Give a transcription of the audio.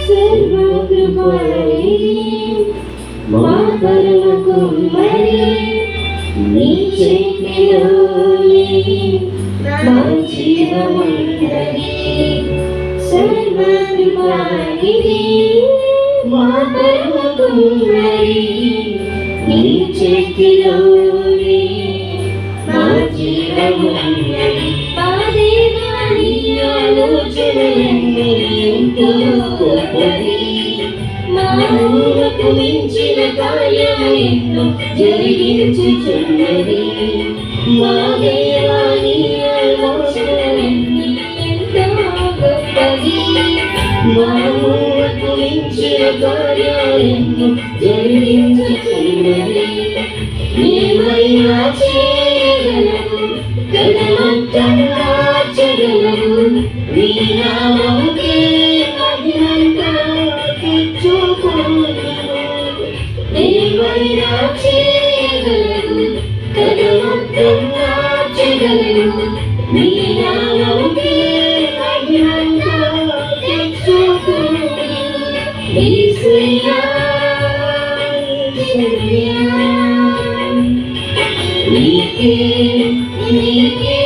సర్వకృపానిధి మా పరమకుమారి నీ చేతిలోనే మా జీవమున్నది సర్వకృపానిధి మా పరమకుమారి నీ చేతిలోనే మా జీవమున్నది పాదేవాని ఆలోచనలన్నీ ఎంతో గొప్పది మా ఊహకు మించిన కార్యము ఎన్నో జరిగించుచున్నది మా దేవాని ఆలోచనలన్నీ ఎంతో గొప్పది మా ఊహకు మించిన కార్యము ఎన్నో జరిగించుచున్నది ఏమైనా చేయగలవు గణమంతం మార్చగలవు నీ నామముకే మహిమంతా తెచ్చుకోగలవు ఏమైనా చేయగలవు గణమంతం మార్చగలవు నీ నామముకే మహిమంతా తెచ్చుకోగలవు యేసయ్యా నీకే నీకే